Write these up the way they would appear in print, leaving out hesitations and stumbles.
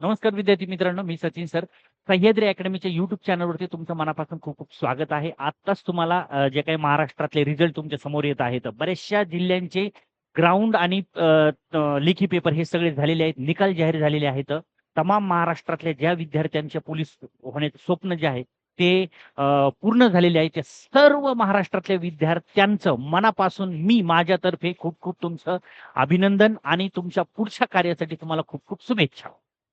नमस्कार विद्यार्थी मित्रांनो, मी सचिन सर. सह्याद्री अकॅडमीच्या YouTube चॅनलवरती तुमचं मनापासून खूप खूप स्वागत आहे. आत्ताच तुम्हाला जे काही महाराष्ट्रातले रिझल्ट तुमच्या समोर येत आहेत. बऱ्याचशा जिल्ह्यांचे ग्राउंड आणि लेखी पेपर हे सगळे झालेले आहेत. निकाल जाहीर झालेले आहेत. तमाम महाराष्ट्रातल्या ज्या विद्यार्थ्यांचे पोलीस होण्याचं स्वप्न जे आहे ते पूर्ण झालेले आहे. त्या सर्व महाराष्ट्रातल्या विद्यार्थ्यांचं मनापासून मी माझ्यातर्फे खूप खूप तुमचं अभिनंदन आणि तुमच्या पुढच्या कार्यासाठी तुम्हाला खूप खूप शुभेच्छा.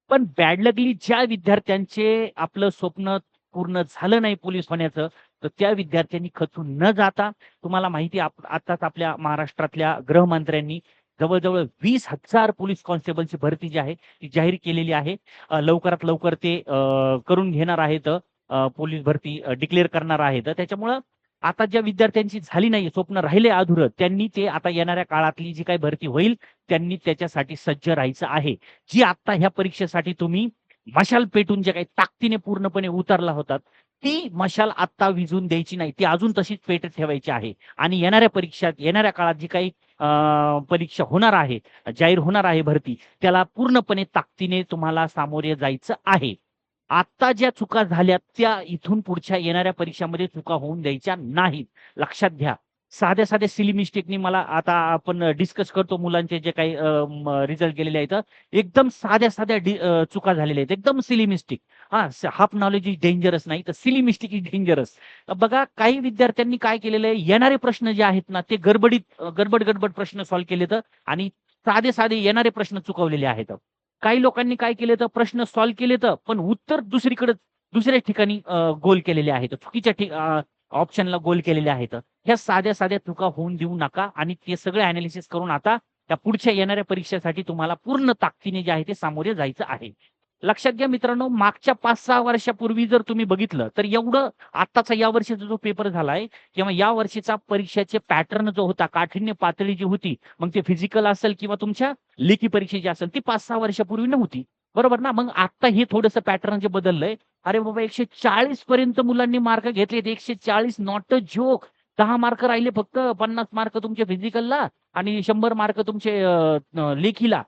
पण बॅड लकली ज्या विद्यार्थ्यांचे आपलं स्वप्न पूर्ण झालं नाही पोलीस होण्याचं, तर त्या विद्यार्थ्यांनी खचून न जाता तुम्हाला माहिती आताच आपल्या महाराष्ट्रातल्या गृहमंत्र्यांनी जवळ-जवळ 20,000 पोलीस कॉन्स्टेबलची भरती जी आहे ती जाहीर केलेली आहे. लवकरात लवकर ते करून घेणार आहेत. पोलीस भरती डिक्लेअर करणार आहेत. त्याच्यामुळं आता ज्या विद्यार्थ्यांची झाली नाही, स्वप्न राहिले अधुरं, त्यांनी ते आता येणाऱ्या काळातली जी काही भरती होईल, त्यांनी त्याच्यासाठी सज्ज राहायचं आहे. जी आता ह्या परीक्षेसाठी तुम्ही मशाल पेटून जे काही ताकदीने पूर्णपणे उतरला होतात, ती मशाल आत्ता विझून द्यायची नाही. ती अजून तशीच पेटत ठेवायची आहे आणि येणाऱ्या परीक्षात, येणाऱ्या काळात जी काही परीक्षा होणार आहे, जाहीर होणार आहे भरती, त्याला पूर्णपणे ताकदीने तुम्हाला सामोरे जायचं आहे. आत्ता ज्या चुका झाल्यात, त्या इथून पुढच्या येणाऱ्या परीक्षामध्ये चुका होऊन द्यायच्या नाहीत. लक्षात घ्या. साध्या-साध्या सिली मिस्टेकनी मला आता आपण डिस्कस करतो मुलांचे जे काही रिझल्ट गेलेले आहेत. एकदम साध्या-साध्या चुका झालेल्या आहेत. एकदम सिली मिस्टेक. हां, हाल्फ नॉलेज इज डेंजरस नाही, तर सिली मिस्टेक इज डेंजरस. बघा काही विद्यार्थ्यांनी काय केलेलं आहे, येणारे प्रश्न जे आहेत ना, ते गडबड-गडबड प्रश्न सॉल्व्ह केलेत आणि साधे-साधे येणारे प्रश्न चुकवलेले आहेत. काही लोकांनी काय केले तर प्रश्न सॉल्व्ह केलेत, पण उत्तर दुसरीकडे दुसऱ्या ठिकाणी गोल केलेले आहेत. चुकीच्या ऑप्शनला गोल केलेले आहेत. ह्या साध्या-साध्या चुका होऊन देऊ नका आणि ते सगळे एनालिसिस करून आता त्या पुढच्या येणाऱ्या परीक्षेसाठी तुम्हाला पूर्ण ताकदीने जे आहे ते सामोरे जायचं आहे. लक्षात घ्या मित्रांनो, मागच्या 5-6 वर्षापूर्वी जर तुम्ही बघितलं, तर एवढं आत्ताचा या वर्षीचा जो पेपर झालाय किंवा या वर्षीचा परीक्षेचे पॅटर्न जो होता, काठिण्य पातळी जी होती, मग ते फिजिकल असेल किंवा तुमच्या लेखी परीक्षा जी असेल, ती 5-6 वर्षापूर्वी नव्हती. बरोबर ना? मग आता हे थोडंसं पॅटर्न जे बदललंय. अरे बाबा 140 पर्यंत मुलांनी मार्क घेतलेत. 140 नॉट अ जोक. 10 मार्क राहिले फक्त. 50 मार्क तुमचे फिजिकलला आणि 100 मार्क तुमचे लेखीला.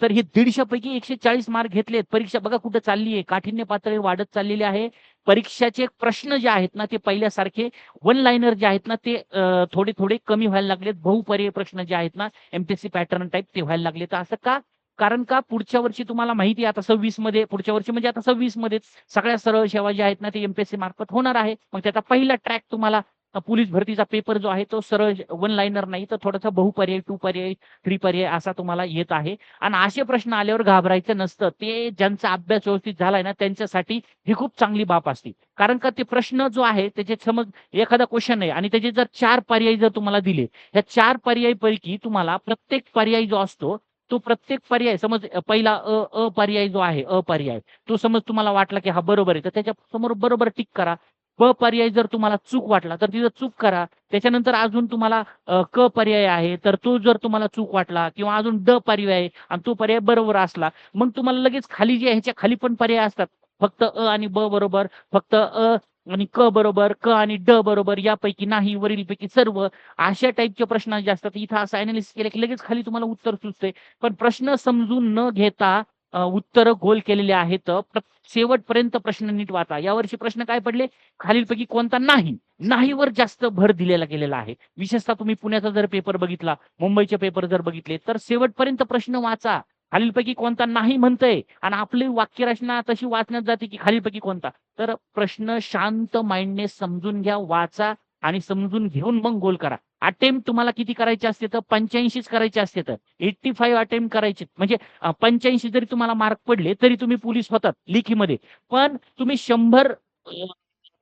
तर हे 150 पैकी 140 मार्क घेतलेत. परीक्षा बघा कुठे चालली आहे. काठिण्य पातळी वाढत चाललेली आहे. परीक्षाचे प्रश्न जे आहेत ना, ते पहिल्यासारखे वन लाइनर जे आहेत ना, ते थोडे-थोडे कमी व्हायला लागलेत. बहुपर्यायी प्रश्न जे आहेत ना, एम-पी-एस-सी पॅटर्न टाइप ते व्हायला लागले. तर असं का? कारण का पुढच्या वर्षी तुम्हाला माहिती आहे आता 26 मध्ये पुढच्या वर्षी म्हणजे आता 26 मध्येच सगळ्या सरळ सेवा ज्या आहेत ना, ते एम-पी-एस-सी मार्फत होणार आहे. मग त्याचा पहिला ट्रॅक तुम्हाला पोलीस भरतीचा पेपर जो आहे तो सरळ वन लाइनर नाही, तर थोडासा बहुपर्यायी, टू पर्यायी, थ्री पर्यायी असा तुम्हाला येत आहे. आणि असे प्रश्न आल्यावर घाबरायचं नसतं. ते ज्यांचा अभ्यास व्यवस्थित झालाय ना, त्यांच्यासाठी ही खूप चांगली बाब असते. कारण का ते प्रश्न जो आहे त्याच्यात समज एखादा क्वेशन आहे आणि त्याचे जर 4 पर्याय जर तुम्हाला दिले, या 4 पर्यायीपैकी तुम्हाला प्रत्येक पर्याय जो असतो, तो प्रत्येक पर्याय समज पहिला पर्याय जो आहे, पर्याय, तो समज तुम्हाला वाटला की हा बरोबर आहे, तर त्याच्या समोर बरोबर टिक करा. पर्याय जर तुम्हाला चूक वाटला, तर तिथं चूक करा. त्याच्यानंतर अजून तुम्हाला पर्याय आहे, तर तो जर तुम्हाला चूक वाटला किंवा अजून पर्याय आहे आणि तो पर्याय बरोबर असला, मग तुम्हाला लगेच खाली जे ह्याच्या खाली पण पर्याय असतात. फक्त आणि बरोबर, फक्त आणि बरोबर, आणि बरोबर, यापैकी नाही, वरीलपैकी सर्व, अशा टाइपचे प्रश्न जे असतात. इथं असं एनालिसिस केलं की लगेच खाली तुम्हाला उत्तर सुचतंय. पण प्रश्न समजून न घेता उत्तरं गोल केलेले आहेत. शेवटपर्यंत प्रश्न नीट वाचा. यावर्षी प्रश्न काय पडले? खालीलपैकी कोणता नाही? नाहीवर जास्त भर दिलेला गेलेला आहे. विशेषतः तुम्ही पुण्याचा जर पेपर बघितला, मुंबईचे पेपर जर बघितले, तर शेवटपर्यंत प्रश्न वाचा. खालीलपैकी कोणता नाही म्हणतंय आणि आपली वाक्यरचना तशी वाचण्यात जाते की खालीलपैकी कोणता. तर प्रश्न शांत माइंडने समजून घ्या, वाचा आणि समजून घेऊन मग गोल करा. अटेम्प्ट तुम्हाला किती करायचे असते तर 85च करायचे असते तर 85 अटेम्प्ट करायचे. म्हणजे 85 जरी तुम्हाला मार्क पडले, तरी तुम्ही पोलीस होतात लेखीमध्ये. पण तुम्ही 100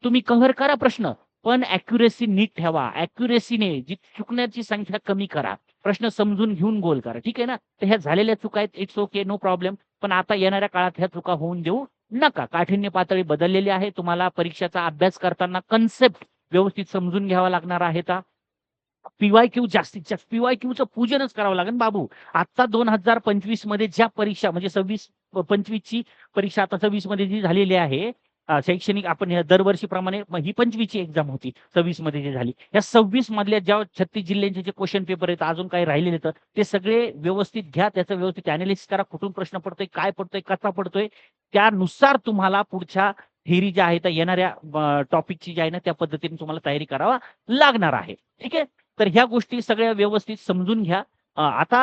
तुम्ही कव्हर करा प्रश्न. पण ॲक्युरसी नीट ठेवा. ॲक्युरसीने जी चुकण्याची संख्या कमी करा. प्रश्न समजून घेऊन गोल करा. ठीक आहे ना? तर ह्या झालेल्या चुका आहेत. It's okay, no problem. पण आता येणाऱ्या काळात ह्या चुका होऊन देऊ नका. काठिण्य पातळी बदललेली आहे. तुम्हाला परीक्षेचा अभ्यास करताना कन्सेप्ट व्यवस्थित समजून घ्यावा लागणार आहेत. पी-वाय-क्यू जास्तीत जास्त पी-वाय-क्यूचं पूजनच करावं लागेल बाबू. आता 2025 मध्ये ज्या परीक्षा म्हणजे 26-25 ची परीक्षा आता 26 मध्ये जी झालेली आहे, शैक्षणिक आपण दरवर्षीप्रमाणे ही 25ची एक्झाम होती, 26 मध्ये जी झाली. या 26 मधल्या ज्या 36 जिल्ह्यांचे जे क्वेश्चन पेपर आहेत, अजून काही राहिलेले तर ते सगळे व्यवस्थित घ्या. त्याचं व्यवस्थित अॅनालिसिस करा. कुठून प्रश्न पडतोय, काय पडतोय, कसा पडतोय. त्यानुसार तुम्हाला पुढच्या थेअरी ज्या आहेत, टॉपिकची टॉपिकची जी आहे ना, त्या पद्धतीने तुम्हाला तयारी करावा लागणार आहे. ठीक आहे. तर ह्या गोष्टी सगळ्या व्यवस्थित समजून घ्या. आता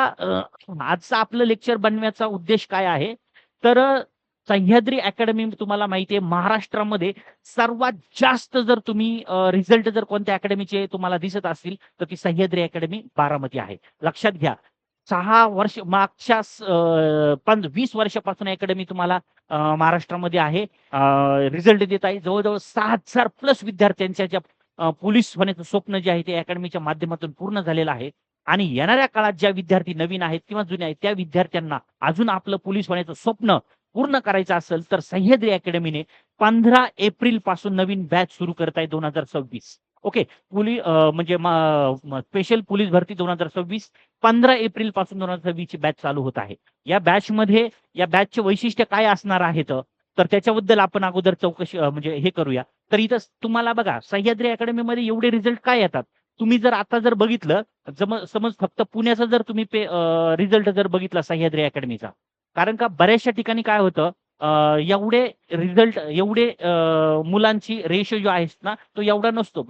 आजचं आपलं लेक्चर बनवण्याचा उद्देश काय आहे, तर सह्याद्री अकॅडमी तुम्हाला माहिती आहे महाराष्ट्रामध्ये सर्वात जास्त जर तुम्ही रिझल्ट जर कोणत्या अकॅडमीचे तुम्हाला दिसत असतील तर ती सह्याद्री अकॅडमी बारामती आहे. लक्षात घ्या. 6 वर्ष मागच्या 20 वर्षापासून अकॅडमी तुम्हाला महाराष्ट्रामध्ये आहे. रिझल्ट देत आहे. जवळ-जवळ 6,000 प्लस विद्यार्थ्यांच्या ज्या पोलीस होण्याचं स्वप्न जे आहे ते अकॅडमीच्या माध्यमातून पूर्ण झालेलं आहे. आणि येणाऱ्या काळात ज्या विद्यार्थी नवीन आहेत किंवा जुने आहेत त्या विद्यार्थ्यांना अजून आपलं पोलीस होण्याचं स्वप्न पूर्ण करायचं असेल तर सह्याद्री अकॅडमीने 15 एप्रिल पासून नवीन बॅच सुरू करत आहे 2026. ओके. म्हणजे स्पेशल पोलीस भरती 2026 15 एप्रिल पासून 2026 ची बॅच चालू होत आहे. या बॅचचे वैशिष्ट्य काय असणार आहेत तर त्याच्याबद्दल आपण अगोदर चौकशी म्हणजे हे करूया. तर इथं तुम्हाला बघा सह्याद्री अकॅडमीमध्ये एवढे रिझल्ट काय येतात. तुम्ही जर आता जर बघितलं समज फक्त पुण्याचा जर तुम्ही रिझल्ट जर बघितला सह्याद्री अकॅडमीचा, कारण का बऱ्याचशा ठिकाणी काय होतं एवढे रिझल्ट एवढे मुलांची रेशो जो आहे ना तो एवढा नसतो.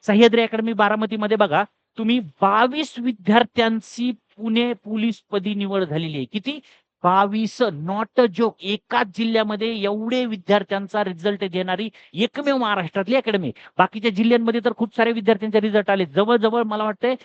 सह्याद्री अकॅडमी बारामतीमध्ये बघा तुम्ही 22 विद्यार्थ्यांची पुणे पोलीस पदी निवड झालेली आहे. किती? 22. Not a joke. एकाच जिल्ह्यामध्ये एवढे विद्यार्थ्यांचा रिझल्ट देणारी एकमेव महाराष्ट्रातली अकॅडमी. बाकीच्या जिल्ह्यांमध्ये तर खूप सारे विद्यार्थ्यांचे रिझल्ट आले. जवळ-जवळ मला वाटतंय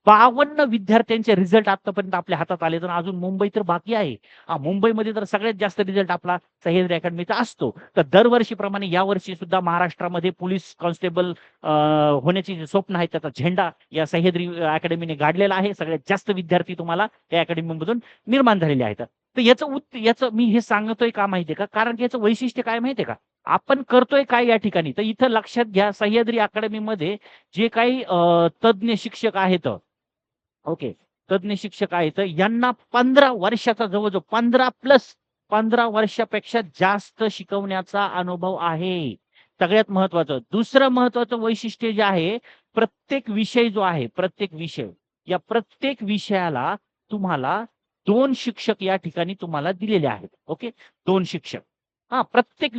52 विद्यार्थ्यांचे रिझल्ट आतापर्यंत आपल्या हातात आले. तर अजून मुंबई तर बाकी आहे. मुंबईमध्ये तर सगळ्यात जास्त रिझल्ट आपला सह्याद्री अकॅडमीचा असतो. तर दरवर्षीप्रमाणे यावर्षी सुद्धा महाराष्ट्रामध्ये पोलीस कॉन्स्टेबल होण्याची जे स्वप्न आहे त्याचा झेंडा या सह्याद्री अकॅडमीने गाडलेला आहे. सगळ्यात जास्त विद्यार्थी तुम्हाला त्या अकॅडमीमधून निर्माण झालेले आहेत. तर याचं मी हे सांगतोय का माहितीये का, कारण की याचं वैशिष्ट्य काय माहितीये का, आपण करतोय काय या ठिकाणी. तर इथं लक्षात घ्या सह्याद्री अकॅडमीमध्ये जे काही तज्ञ शिक्षक आहेत, ओके, तज्ञ शिक्षक आहेत यांना 15 वर्षाचा जवळजवळ 15 वर्षापेक्षा जास्त शिकवण्याचा अनुभव आहे. सगळ्यात महत्वाचं. दुसरं महत्वाचं वैशिष्ट्य जे आहे, प्रत्येक विषय जो आहे, प्रत्येक विषय या प्रत्येक विषयाला तुम्हाला 2 शिक्षक या ठिकाणी तुम्हाला दिलेले आहेत. ओके. 2 शिक्षक. प्रत्येक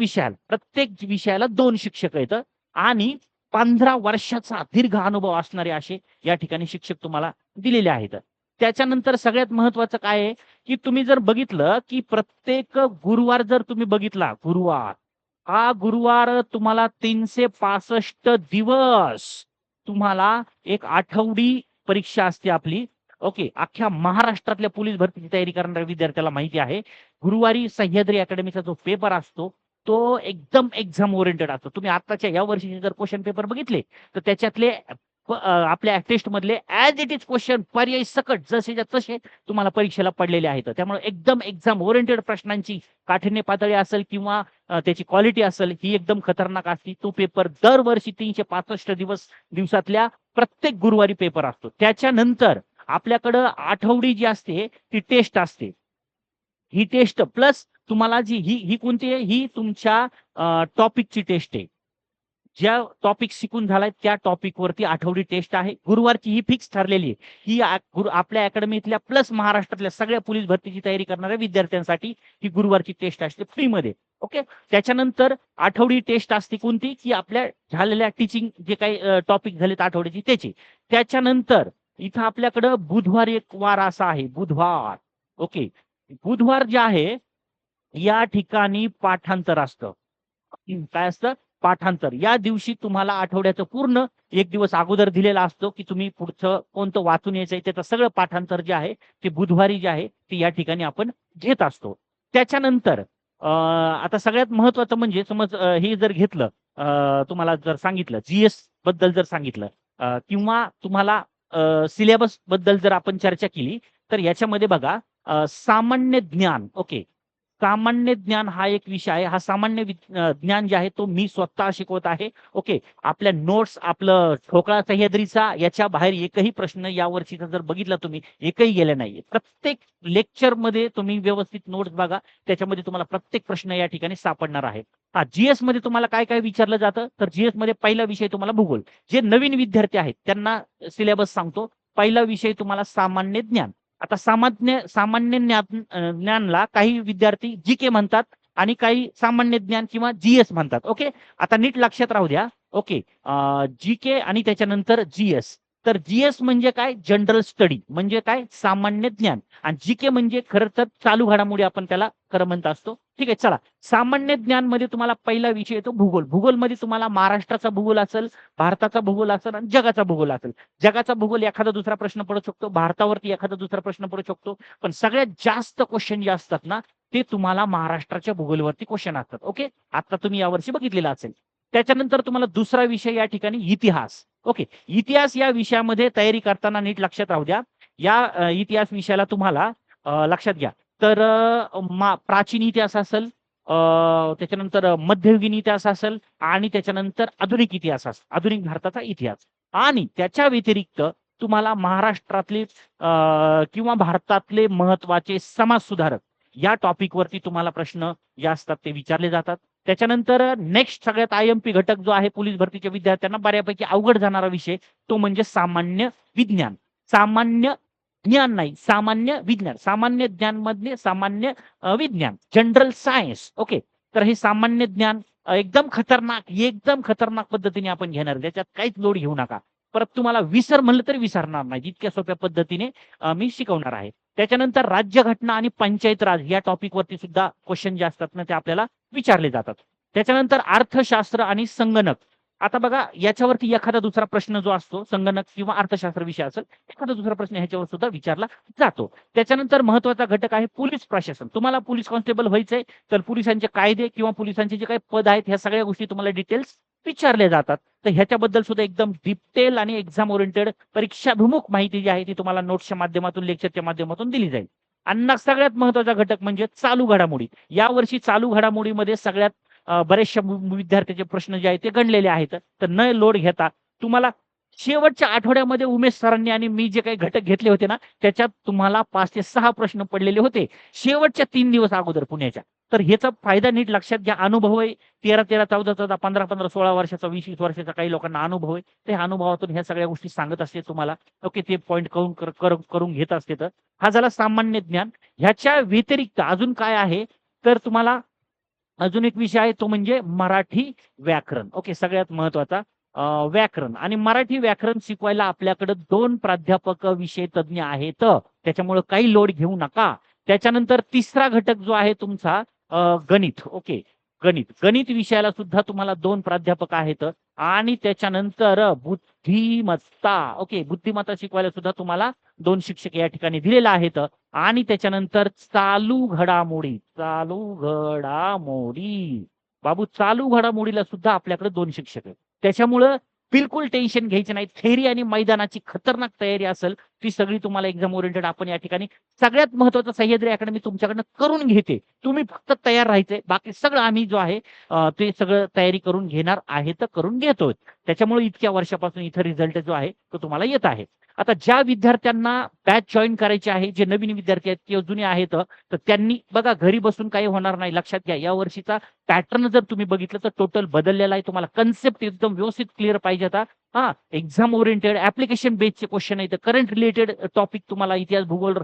विषयाला 2 शिक्षक आहेत आणि 15 वर्षाचा दीर्घ अनुभव असणारे असे या ठिकाणी शिक्षक तुम्हाला दिलेले आहेत. त्याच्यानंतर सगळ्यात महत्वाचं काय आहे, की तुम्ही जर बघितलं, की प्रत्येक गुरुवार जर तुम्ही बघितला, हा गुरुवार तुम्हाला 365 दिवस तुम्हाला एक आठवडी परीक्षा असते आपली. ओके. अख्ख्या महाराष्ट्रातल्या पोलीस भरतीची तयारी करणाऱ्या विद्यार्थ्याला माहिती आहे. गुरुवारी सह्याद्री अकॅडमीचा जो पेपर असतो, तो एकदम एक्झाम ओरिएंटेड असतो. तुम्ही आताच्या या वर्षीचे जर क्वेश्चन पेपर बघितले, तर त्याच्यातले आपल्या टेस्ट मधले ॲज इट इज क्वेश्चन पर्यायी सकट जसेच्या तसे तुम्हाला परीक्षेला पडलेले आहेत. त्यामुळे एकदम एक्झाम ओरिएंटेड प्रश्नांची काठिण्य पातळी असेल किंवा त्याची क्वालिटी असेल ही एकदम खतरनाक असते. तो पेपर दरवर्षी 365 दिवसातल्या प्रत्येक गुरुवारी पेपर असतो. त्याच्यानंतर आपल्याकडं आठवडी जी असते ती टेस्ट असते. ही टेस्ट प्लस तुम्हाला ही कोणती आहे, ही तुमच्या टॉपिकची टेस्ट आहे. ज्या टॉपिक शिकून झालाय त्या टॉपिक वरती आठवडी टेस्ट आहे. गुरुवारची ही फिक्स ठरलेली आहे. ही आपल्या अकॅडमीतल्या प्लस महाराष्ट्रातल्या सगळ्या पोलीस भरतीची तयारी करणाऱ्या विद्यार्थ्यांसाठी ही गुरुवारची टेस्ट असते फ्रीमध्ये. ओके. त्याच्यानंतर आठवडी टेस्ट असते कोणती, की आपल्या झालेल्या टीचिंग जे काही टॉपिक झालेत आठवड्याची त्याची. त्याच्यानंतर इथं आपल्याकडं बुधवार एक वार असा आहे, बुधवार. ओके. बुधवार जे आहे या ठिकाणी पाठांतर असतं. काय असतं? पाठांतर. या दिवशी तुम्हाला आठवड्याचं पूर्ण एक दिवस अगोदर दिलेला असतो, की तुम्ही पुढचं कोणतं वाचून यायचंय त्याचं सगळं पाठांतर जे आहे ते बुधवारी जे आहे ते या ठिकाणी आपण घेत असतो. त्याच्यानंतर आता सगळ्यात महत्वाचं म्हणजे समज हे जर घेतलं, तुम्हाला जर सांगितलं जीएस बद्दल जर सांगितलं किंवा तुम्हाला सिलेबस बद्दल जर आपण चर्चा केली, तर याच्यामध्ये बघा सामान्य ज्ञान. ओके. सामान्य ज्ञान हा एक विषय आहे. हा सामान्य ज्ञान जे आहे तो मी स्वतः शिकवत आहे. ओके. आपल्या नोट्स, आपलं ठोकळा सह्याद्रीचा याच्या बाहेर एकही प्रश्न या वर्षीचा जर बघितला तुम्ही, एकही गेला नाहीये. प्रत्येक लेक्चरमध्ये तुम्ही व्यवस्थित नोट्स बघा. त्याच्यामध्ये तुम्हाला प्रत्येक प्रश्न या ठिकाणी सापडणार आहे. जीएस मध्ये तुम्हाला काय काय विचारलं जातं, तर जीएस मध्ये पहिला विषय तुम्हाला भूगोल. जे नवीन विद्यार्थी आहेत त्यांना सिलेबस सांगतो. पहिला विषय तुम्हाला सामान्य ज्ञान. आता सामान्य ज्ञानला काही विद्यार्थी जीके म्हणतात आणि काही सामान्य ज्ञान किंवा जीएस म्हणतात. ओके. आता नीट लक्षात राहू द्या. ओके. जीके आणि त्याच्यानंतर जीएस. तर जीएस म्हणजे काय, जनरल स्टडी म्हणजे काय, सामान्य ज्ञान. आणि जीके म्हणजे खरं तर चालू घडामोडी आपण त्याला खरं म्हणत असतो. ठीक आहे. चला, सामान्य ज्ञान मध्ये तुम्हाला पहिला विषय येतो भूगोल. भूगोलमध्ये तुम्हाला महाराष्ट्राचा भूगोल असेल, भारताचा भूगोल असेल आणि जगाचा भूगोल असेल. जगाचा भूगोल एखादा दुसरा प्रश्न पडू शकतो, भारतावरती एखादा दुसरा प्रश्न पडू शकतो, पण सगळ्यात जास्त क्वेश्चन जे असतात ना ते तुम्हाला महाराष्ट्राच्या भूगोलवरती क्वेश्चन असतात. ओके. आता तुम्ही यावर्षी बघितलेला असेल. त्याच्यानंतर तुम्हाला दुसरा विषय या ठिकाणी इतिहास. ओके. इतिहास या विषयामध्ये तयारी करताना नीट लक्षात राहू द्या. या इतिहास विषयाला तुम्हाला लक्षात घ्या. तर प्राचीन इतिहास असेल, त्याच्यानंतर मध्ययुगीन इतिहास असेल आणि त्याच्यानंतर आधुनिक इतिहास असेल, आधुनिक भारताचा इतिहास. आणि त्याच्या व्यतिरिक्त तुम्हाला महाराष्ट्रातले किंवा भारतातले महत्वाचे समाज सुधारक या टॉपिक वरती तुम्हाला प्रश्न जे असतात ते विचारले जातात. त्याच्यानंतर नेक्स्ट सगळ्यात आयएमपी घटक जो आहे पोलीस भरतीच्या विद्यार्थ्यांना बऱ्यापैकी अवघड जाणारा विषय तो म्हणजे सामान्य विज्ञान. सामान्य ज्ञान नाही, सामान्य विज्ञान. सामान्य ज्ञान मधले सामान्य विज्ञान, जनरल सायन्स. ओके. तर हे सामान्य ज्ञान एकदम खतरनाक पद्धतीने आपण घेणार. त्याच्यात काहीच लोड घेऊ नका. परत तुम्हाला विसर म्हणलं तरी विसरणार नाही, इतक्या सोप्या पद्धतीने मी शिकवणार आहे. त्याच्यानंतर राज्यघटना आणि पंचायत राज या टॉपिक वरती सुद्धा क्वेश्चन जे असतात ना ते आपल्याला विचारले जातात. त्याच्यानंतर अर्थशास्त्र आणि संगणक. आता बघा, याच्यावरती एखादा दुसरा प्रश्न जो असतो, संगणक किंवा अर्थशास्त्र विषय असेल, एखादा दुसरा प्रश्न ह्याच्यावर सुद्धा विचारला जातो. त्याच्यानंतर महत्वाचा घटक आहे पोलीस प्रशासन. तुम्हाला पोलीस कॉन्स्टेबल व्हायचंय तर पोलिसांचे कायदे किंवा पोलिसांचे जे काही पद आहेत ह्या सगळ्या गोष्टी तुम्हाला डिटेल्स विचारल्या जातात. तर ह्याच्याबद्दल सुद्धा एकदम डिटेल आणि एक्झाम ओरिएंटेड परीक्षाभिमुख माहिती जी आहे ती तुम्हाला नोट्सच्या माध्यमातून, लेक्चरच्या माध्यमातून दिली जाईल. आणि सगळ्यात महत्वाचा घटक म्हणजे चालू घडामोडी. यावर्षी चालू घडामोडीमध्ये सगळ्यात बरेचशा विद्यार्थ्याचे प्रश्न जे आहेत ते गणलेले आहेत. तर न लोड घेता तुम्हाला शेवटच्या आठवड्यामध्ये उमेश सरांनी आणि मी जे काही घटक घेतले होते ना त्याच्यात तुम्हाला 5 ते 6 प्रश्न पडलेले होते शेवटच्या 3 दिवस अगोदर पुण्याच्या. तर ह्याचा फायदा नीट लक्षात घ्या. अनुभव आहे 13, 14, 15, 16 वर्षाचा, 20 वर्षाचा काही लोकांना अनुभव आहे. त्या अनुभवातून ह्या सगळ्या गोष्टी सांगत असते तुम्हाला. ओके. ते पॉईंट करून घेत असते. तर हा झाला सामान्य ज्ञान. ह्याच्या व्यतिरिक्त अजून काय आहे, तर तुम्हाला अजून एक विषय आहे तो म्हणजे मराठी व्याकरण. ओके. सगळ्यात महत्वाचा व्याकरण. आणि मराठी व्याकरण शिकवायला आपल्याकडे 2 प्राध्यापक विषय तज्ञ आहेत. त्याच्यामुळे काही लोड घेऊ नका. त्याच्यानंतर तिसरा घटक जो आहे तुमचा गणित. ओके. गणित विषयाला सुद्धा तुम्हाला 2 प्राध्यापक आहेत. आणि त्याच्यानंतर बुद्धिमत्ता. ओके. बुद्धिमत्ता शिकवायला सुद्धा तुम्हाला 2 शिक्षक या ठिकाणी दिलेले आहेत. आणि त्याच्यानंतर चालू घडामोडी. बाबू, चालू घडामोडीला सुद्धा आपल्याकडे 2 शिक्षक आहेत. त्याच्यामुळं बिलकुल टेन्शन घ्यायचं नाही. थेअरी आणि मैदानाची खतरनाक तयारी असेल ती सगळी तुम्हाला एक्झाम ओरिएंटेड आपण या ठिकाणी सगळ्यात महत्वाचं सह्याद्री अकॅडमी तुमच्याकडनं करून घेते. तुम्ही फक्त तयार राहायचंय. बाकी सगळं आम्ही जो आहे ते सगळं तयारी करून घेणार आहे, तर करून घेतोय. त्याच्यामुळे इतक्या वर्षापासून इथं रिझल्ट जो आहे तो तुम्हाला येत आहे. आता ज्या विद्यार्थ्यांना बॅच जॉईन करायचे आहे, जे नवीन विद्यार्थी आहेत किंवा जुने आहेत, तर त्यांनी बघा घरी बसून काही होणार नाही. लक्षात घ्या, या वर्षीचा पॅटर्न जर तुम्ही बघितलं तर टोटल बदललेला आहे. तुम्हाला कन्सेप्ट एकदम व्यवस्थित क्लिअर पाहिजे आता. एक्झाम ओरिएंटेड ऍप्लिकेशन बेसचे क्वेश्चन आहेत. करंट रिलेटेड टॉपिक तुम्हाला इतिहास, भूगोल,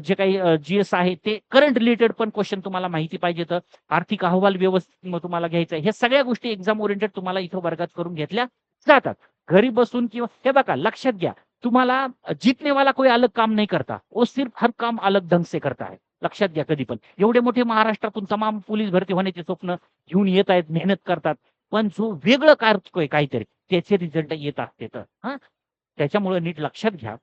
जे काही जीएस आहे ते करंट रिलेटेड पण क्वेश्चन तुम्हाला माहिती पाहिजे. तर आर्थिक अहवाल व्यवस्थित तुम्हाला घ्यायचा आहे. ह्या सगळ्या गोष्टी एक्झाम ओरिएंटेड तुम्हाला इथं वर्गात करून घेतल्या जातात. घरी बसून किंवा हे बघा लक्षात घ्या, तुम्हाला जीतने वाला कोई अलग काम नहीं करता, वो सिर्फ हर काम अलग ढंग से करता है. लक्षात घ्या. कधी पण एवढे मोठे महाराष्ट्रातून तमाम पोलीस भरती होण्याचे स्वप्न घेऊन येत आहेत, मेहनत करतात, पण जो वेगळं करतोय काहीतरी त्याचे रिझल्ट येत असते. तर त्याच्यामुळे नीट लक्षात घ्या.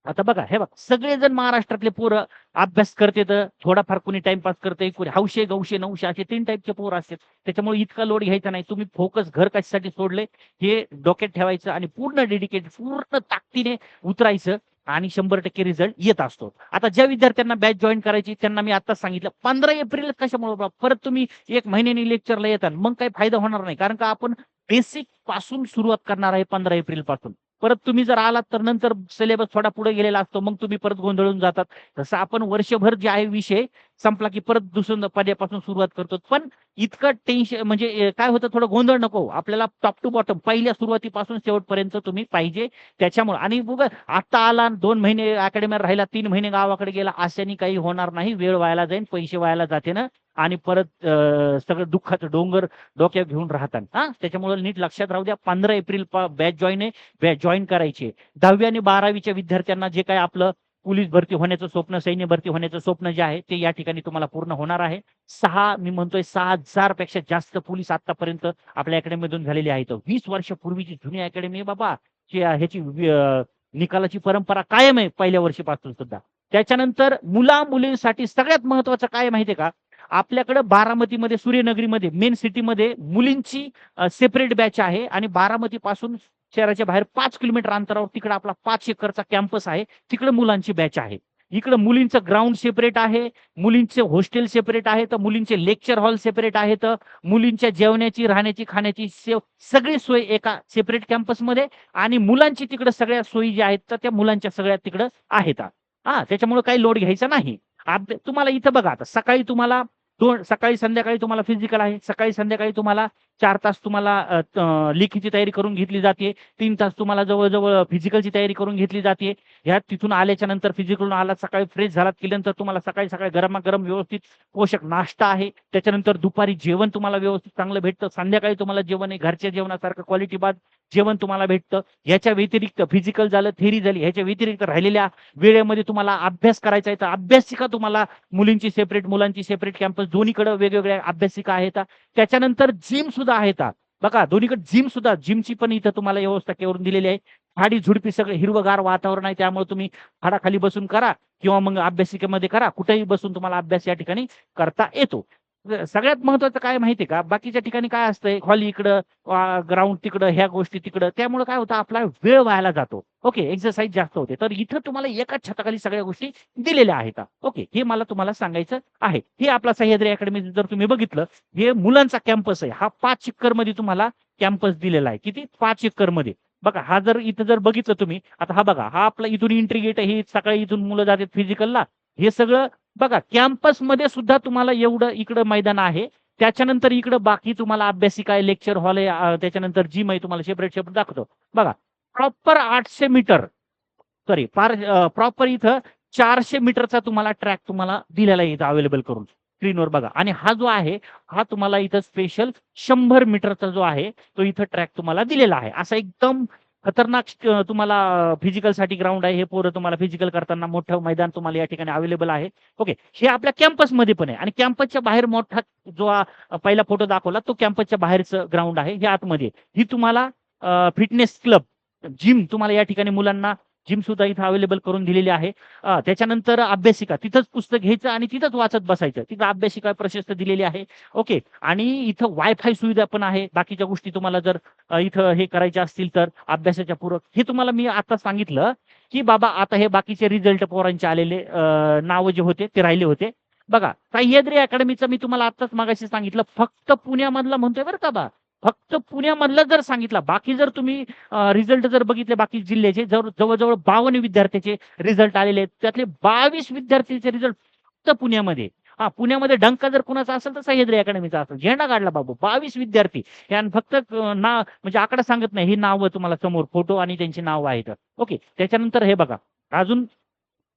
आता बघा, हे बघा सगळेजण महाराष्ट्रातले पोरं अभ्यास करते, तर थोडाफार कोणी टाइमपास करते, कोणी हौशे गौशे नऊशे असे 3 टाईपचे पोरं असतात. त्याच्यामुळे इतका लोड घ्यायचा नाही. तुम्ही फोकस घर कशासाठी सोडले हे डोक्यात ठेवायचं आणि पूर्ण डेडिकेट, पूर्ण ताकदीने उतरायचं. आणि 100% रिझल्ट येत असतो. आता ज्या विद्यार्थ्यांना बॅच जॉइन करायची त्यांना मी आताच सांगितलं 15 एप्रिल कशामुळे परत तुम्ही 1 महिन्यानी लेक्चरला येतात मग काही फायदा होणार नाही. कारण का आपण बेसिक पासून सुरुवात करणार आहे 15 एप्रिल पासून. परत तुम्ही जर आलात तर नंतर सिलेबस थोडा पुढे गेलेला असतो. मग तुम्ही परत गोंधळून जातात. तसं आपण वर्षभर जे आहे विषय संपला की परत दुसऱ्या पाड्यापासून सुरुवात करतो. पण इतकं टेन्शन म्हणजे काय होतं थोडं गोंधळ नको. आपल्याला टॉप टू बॉटम पहिल्या सुरुवातीपासून शेवटपर्यंत तुम्ही पाहिजे. त्याच्यामुळे आणि बघा आता आला 2 महिने अकॅडमीवर राहिला, 3 महिने गावाकडे गेला, अशाने काही होणार नाही. वेळ वायाला जाईल, पैसे वायाला जाते ना आणि परत सगळं दुःखाचं डोंगर डोक्यावर घेऊन राहतात. हां, त्याच्यामुळे नीट लक्षात राहू द्या. 15 एप्रिल बॅच जॉइन आहे. बॅच जॉइन करायची आहे. 10वी आणि 12वीच्या विद्यार्थ्यांना जे काही आपलं पोलीस भरती होण्याचं स्वप्न, सैन्य भरती होण्याचं स्वप्न जे आहे ते या ठिकाणी तुम्हाला पूर्ण होणार आहे. मी म्हणतोय 6,000 पेक्षा जास्त पोलीस आतापर्यंत आपल्या अकॅडमीमधून झालेले आहेत. 20 वर्षापूर्वीची जुनी अकॅडमी आहे बाबा. ह्याची निकालाची परंपरा कायम आहे पहिल्या वर्षीपासून सुद्धा. त्याच्यानंतर मुला-मुलींसाठी सगळ्यात महत्त्वाचं काय माहिती आहे का? आपल्याकडे बारामतीमध्ये, सूर्यनगरीमध्ये मेन सिटीमध्ये मुलींची सेपरेट बॅच आहे आणि बारामतीपासून शहराच्या बाहेर 5 किलोमीटर अंतरावर तिकडे आपला 5 एकरचा कॅम्पस आहे. तिकडे मुलांची बॅच आहे. इकडे मुलींचं ग्राउंड सेपरेट आहे, मुलींचे हॉस्टेल सेपरेट आहे, तर मुलींचे लेक्चर हॉल सेपरेट आहेत, मुलींच्या जेवणाची, राहण्याची, खाण्याची सगळी सोय एका सेपरेट कॅम्पसमध्ये आणि मुलांची तिकडे सगळ्या सोयी ज्या आहेत तर त्या मुलांच्या सगळ्या तिकडे आहेत. हां, त्याच्यामुळे काही लोड घ्यायचा नाही. तुम्हाला इथं बघा आता सकाळी तुम्हाला सकाळी संध्याकाळी तुम्हाला फिजिकल आहे. सकाळी संध्याकाळी तुम्हाला 4 तास तुम्हाला लेखीची तयारी करून घेतली जाते. 3 तास तुम्हाला जवळ-जवळ फिजिकलची तयारी करून घेतली जाते. ह्यात तिथून आल्याच्या नंतर फिजिकलहून आलात, सकाळी फ्रेश झालात, केल्यानंतर तुम्हाला सकाळी-सकाळी गरमागरम व्यवस्थित पोषक नाश्ता आहे. त्याच्यानंतर दुपारी जेवण तुम्हाला व्यवस्थित चांगलं भेटतं. संध्याकाळी तुम्हाला जेवण आहे घरच्या जेवणासारखं क्वालिटी बाद जेवण तुम्हाला भेटतं. याच्या व्यतिरिक्त फिजिकल झालं, थेअरी झाली. ह्याच्या व्यतिरिक्त राहिलेल्या वेळेमध्ये तुम्हाला अभ्यास करायचा आहे, तर अभ्यासिका तुम्हाला मुलींची सेपरेट, मुलांची सेपरेट कॅम्पस दोन्हीकडे वेगवेगळ्या अभ्यासिका आहेत. त्याच्यानंतर जिम सुद्धा आहेत. बघा दोन्हीकडे जिम सुद्धा, जिमची पण इथं तुम्हाला व्यवस्था करून दिलेली आहे. झाडी-झुडपी सगळं हिरवंगार वातावरण आहे. त्यामुळे तुम्ही झाडाखाली बसून करा किंवा मग अभ्यासिकेमध्ये करा. कुठेही बसून तुम्हाला अभ्यास या ठिकाणी करता येतो. सगळ्यात महत्त्वाचं काय माहिती आहे का? बाकीच्या ठिकाणी काय असतंय हॉल इकडं, ग्राउंड तिकडं, ह्या गोष्टी तिकडं. त्यामुळे काय होतं आपला वेळ वायाला जातो. ओके, एक्सरसाइज जास्त होते. तर इथं तुम्हाला एकाच छताखाली सगळ्या गोष्टी दिलेल्या आहेत. ओके, हे मला तुम्हाला सांगायचं आहे. हे आपला सह्याद्री अकॅडमी जर तुम्ही बघितलं, हे मुलांचा कॅम्पस आहे. हा 5 एकरमध्ये तुम्हाला कॅम्पस दिलेला आहे. किती? 5 एकरमध्ये. बघा हा जर इथं जर बघितलं तुम्ही, आता हा बघा, हा आपला इथून एंट्री गेट आहे. ही सकाळी इथून मुलं जातात फिजिकलला. हे सगळं बघा कॅम्पसमध्ये सुद्धा तुम्हाला एवढं इकडं मैदान आहे. त्याच्यानंतर इकडं बाकी तुम्हाला अभ्यासिका आहे, लेक्चर हॉल आहे, त्याच्यानंतर जिम आहे. तुम्हाला सेपरेट दाखवतो. बघा प्रॉपर 800 मीटर सॉरी प्रॉपर इथं 400 मीटरचा तुम्हाला ट्रॅक तुम्हाला दिलेला आहे इथं अवेलेबल करून स्क्रीनवर बघा. आणि हा जो आहे हा तुम्हाला इथं स्पेशल 100 मीटरचा जो आहे तो इथं ट्रॅक तुम्हाला दिलेला आहे. असा एकदम खतरनाक तुम्हाला फिजिकलसाठी ग्राउंड आहे. हे पोरं तुम्हाला फिजिकल करताना मोठं मैदान तुम्हाला या ठिकाणी अवेलेबल आहे. ओके, हे आपल्या कॅम्पसमध्ये पण आहे आणि कॅम्पसच्या बाहेर मोठा जो पहिला फोटो दाखवला तो कॅम्पसच्या बाहेरचं ग्राउंड आहे. हे आतमध्ये ही तुम्हाला फिटनेस क्लब, जिम तुम्हाला या ठिकाणी मुलांना जिम सुद्धा इथं अवेलेबल करून दिलेली आहे. त्याच्यानंतर अभ्यासिका तिथंच पुस्तक घ्यायचं आणि तिथंच वाचत बसायचं. तिथं अभ्यासिका प्रशस्त दिलेली आहे. ओके, आणि इथं वायफाय सुविधा पण आहे. बाकीच्या गोष्टी तुम्हाला जर इथं हे करायच्या असतील तर अभ्यासाच्या पूरक हे तुम्हाला मी आता सांगितलं, की बाबा आता हे बाकीचे रिझल्ट पोरांचे आलेले नावं जे होते ते राहिले होते. बघा सह्याद्री अकॅडमीचं मी तुम्हाला आत्ताच मगाशी सांगितलं फक्त पुण्यामधला म्हणतोय बरं का फक्त पुण्यामधलं जर सांगितलं, बाकी जर तुम्ही रिझल्ट जर बघितले बाकी जिल्ह्याचे जवळ-जवळ 52 विद्यार्थ्याचे रिझल्ट आलेले आहेत. त्यातले 22 विद्यार्थ्यांचे रिझल्ट फक्त पुण्यामध्ये. हां, पुण्यामध्ये डंका जर कुणाचा असेल तर सह्याद्री अकॅडमीचा असेल. झेंडा काढला बाबू 22 विद्यार्थी हे आणि फक्त नाव म्हणजे आकडा सांगत नाही. ही नावं तुम्हाला समोर फोटो आणि त्यांची नावं आहेत. ओके, त्याच्यानंतर हे बघा अजून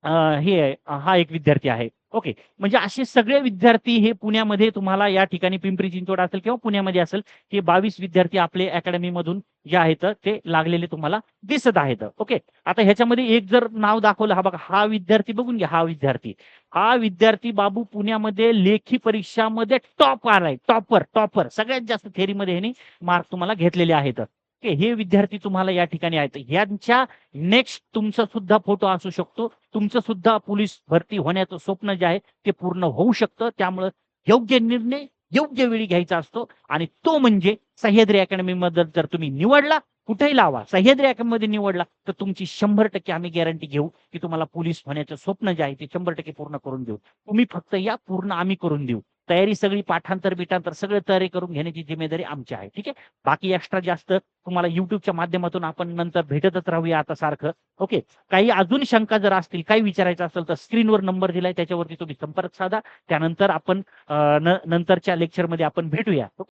हे आहे, हा एक विद्यार्थी आहे. ओके, म्हणजे असे सगळे विद्यार्थी हे पुण्यामध्ये तुम्हाला या ठिकाणी पिंपरी चिंचवड असेल किंवा पुण्यामध्ये असेल, हे 22 विद्यार्थी आपले अकॅडमीमधून जे आहेत ते लागलेले तुम्हाला दिसत आहेत. ओके, आता ह्याच्यामध्ये एक जर नाव दाखवलं, हा बघा हा विद्यार्थी बघून घ्या. हा विद्यार्थी बाबू पुण्यामध्ये लेखी परीक्षामध्ये टॉप आलाय. टॉपर सगळ्यात जास्त थेअरीमध्ये ह्यानी मार्क तुम्हाला घेतलेले आहेत. ओके, हे विद्यार्थी तुम्हाला या ठिकाणी आहेत. यांच्या नेक्स्ट तुमचा सुद्धा फोटो असू शकतो. तुमचं सुद्धा पोलीस भरती होण्याचं स्वप्न जे आहे ते पूर्ण होऊ शकतं. त्यामुळं योग्य निर्णय योग्य वेळी घ्यायचा असतो आणि तो म्हणजे सह्याद्री अकॅडमी मध्ये जर तुम्ही निवडला, कुठेही लावा, सह्याद्री अकॅडमी मध्ये निवडला तर तुमची 100% आम्ही गॅरंटी घेऊ की तुम्हाला पोलीस होण्याचं स्वप्न जे आहे ते 100% पूर्ण करून देऊ. तुम्ही फक्त या, पूर्ण आम्ही करून देऊ. तयारी सगळी पाठांतर बिठांतर सगळं तयारी करून घेण्याची जिम्मेदारी आमची आहे. ठीक आहे. बाकी एक्स्ट्रा जास्त तुम्हाला युट्यूबच्या माध्यमातून आपण नंतर भेटतच राहूया आता सारखं. ओके. काही अजून शंका जर असतील, काही विचारायचं असेल तर स्क्रीनवर नंबर दिलाय त्याच्यावरती तुम्ही संपर्क साधा. त्यानंतर आपण नंतरच्या लेक्चरमध्ये आपण भेटूया.